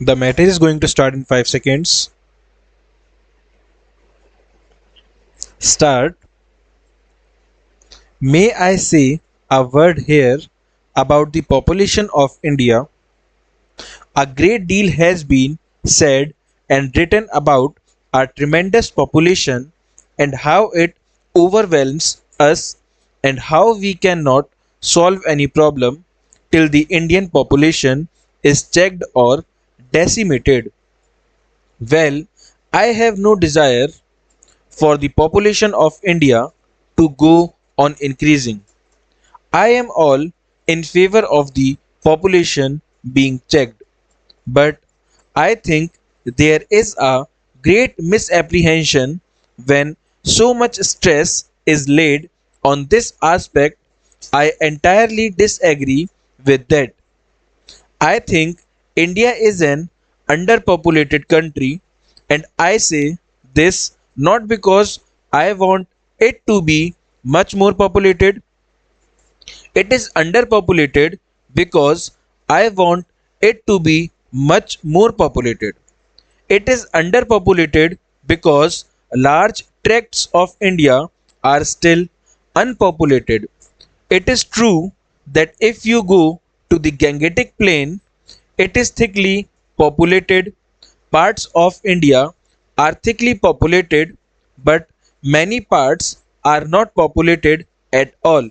The matter is going to start in 5 seconds. Start. May I say a word here about the population of India? A great deal has been said and written about our tremendous population and how it overwhelms us and how we cannot solve any problem till the Indian population is checked or decimated. Well, I have no desire for the population of India to go on increasing. I am all in favor of the population being checked, but I think there is a great misapprehension when so much stress is laid on this aspect. I entirely disagree with that. I think India is an underpopulated country, and I say this not because I want it to be much more populated. It is underpopulated because I want it to be much more populated. It is underpopulated because large tracts of India are still unpopulated. It is true that if you go to the Gangetic Plain, it is thickly populated. Parts of India are thickly populated, but many parts are not populated at all.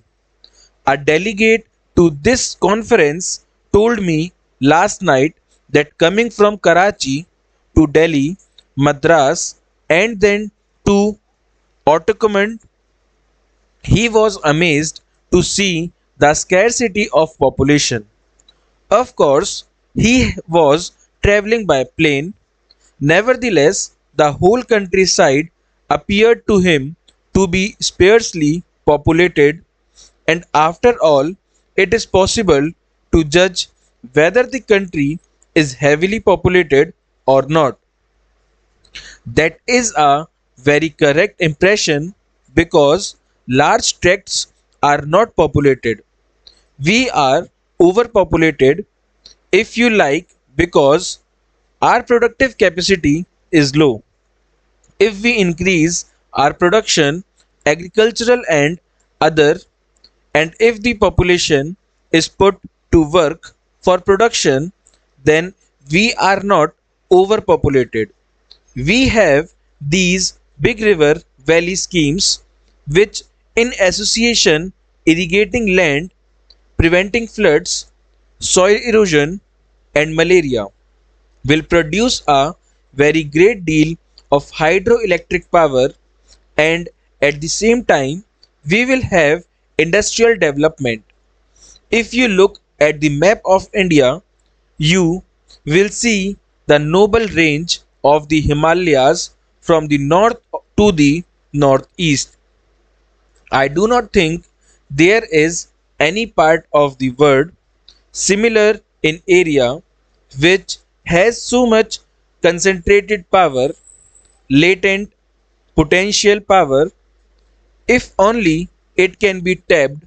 A delegate to this conference told me last night that coming from Karachi to Delhi, Madras, and then to Ottoman, he was amazed to see the scarcity of population. Of course, he was traveling by plane. Nevertheless, the whole countryside appeared to him to be sparsely populated, and after all, it is possible to judge whether the country is heavily populated or not. That is a very correct impression because large tracts are not populated. We are overpopulated, if you like, because our productive capacity is low. If we increase our production, agricultural and other, and if the population is put to work for production, then we are not overpopulated. We have these big river valley schemes which, in association, irrigating land, preventing floods, soil erosion, and malaria, will produce a very great deal of hydroelectric power, and at the same time we will have industrial development. If you look at the map of India, you will see the noble range of the Himalayas from the north to the northeast. I do not think there is any part of the world similar in area which has so much concentrated power, latent potential power, if only it can be tapped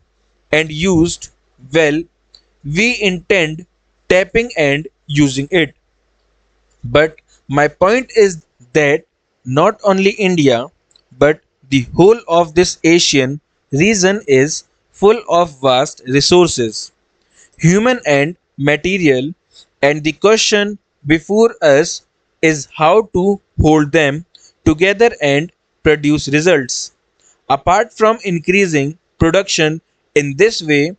and used well. We intend tapping and using it. But my point is that not only India, but the whole of this Asian region is full of vast resources, human and material, and the question before us is how to hold them together and produce results. Apart from increasing production in this way,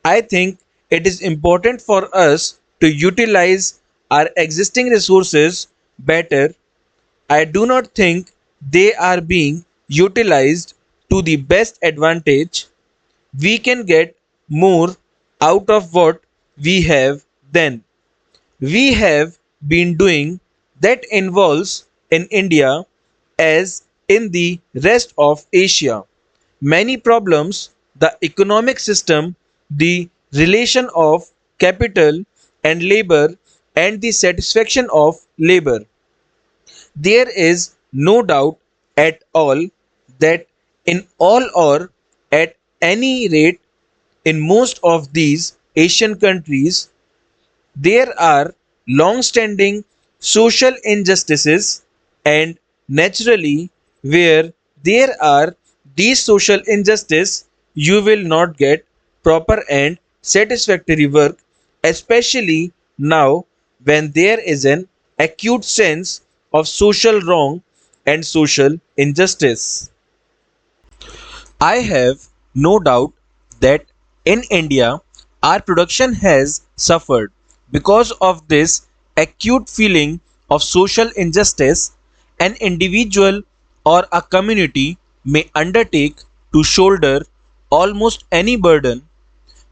I think it is important for us to utilize our existing resources better. I do not think they are being utilized to the best advantage. We can get more out of what we have than we have been doing. That involves in India as in the rest of Asia many problems: the economic system, the relation of capital and labor, and the satisfaction of labor. There is no doubt at all that in all, or at any rate in most of these Asian countries, there are long standing social injustices, and naturally, where there are these social injustice, you will not get proper and satisfactory work, especially now when there is an acute sense of social wrong and social injustice. I have no doubt that in India, our production has suffered because of this acute feeling of social injustice. An individual or a community may undertake to shoulder almost any burden.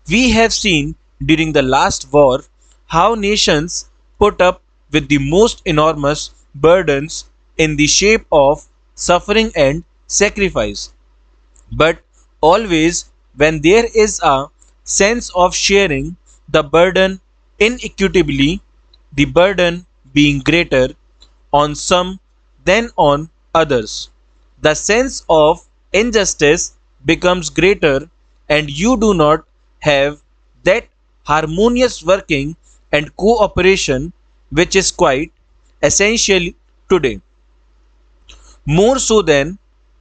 We have seen during the last war how nations put up with the most enormous burdens in the shape of suffering and sacrifice. But always, when there is a sense of sharing the burden inequitably, the burden being greater on some than on others, the sense of injustice becomes greater, and you do not have that harmonious working and cooperation which is quite essential today, more so than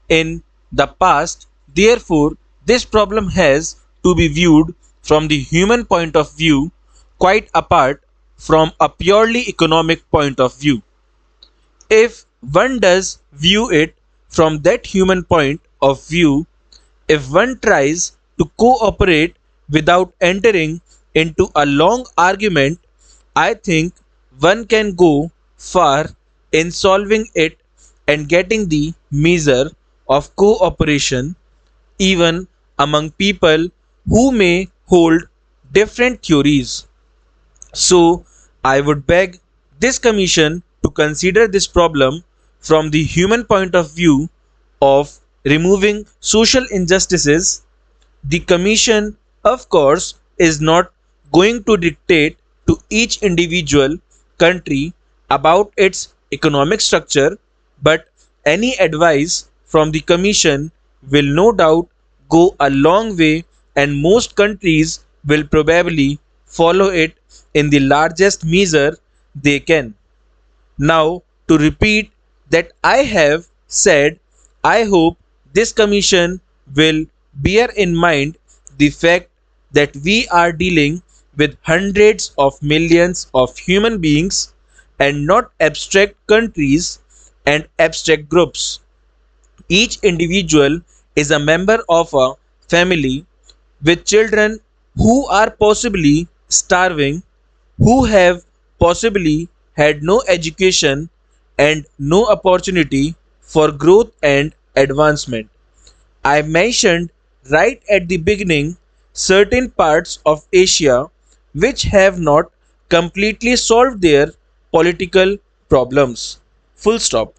in the past. Therefore, this problem has to be viewed from the human point of view, quite apart from a purely economic point of view. If one does view it from that human point of view, if one tries to cooperate without entering into a long argument, I think one can go far in solving it and getting the measure of cooperation even among people who may hold different theories. So, I would beg this commission to consider this problem from the human point of view of removing social injustices. The commission, of course, is not going to dictate to each individual country about its economic structure, but any advice from the commission will no doubt go a long way, and most countries will probably follow it in the largest measure they can. Now, to repeat that I have said, I hope this commission will bear in mind the fact that we are dealing with hundreds of millions of human beings and not abstract countries and abstract groups. Each individual is a member of a family with children who are possibly starving, who have possibly had no education and no opportunity for growth and advancement. I mentioned right at the beginning certain parts of Asia which have not completely solved their political problems. Full stop.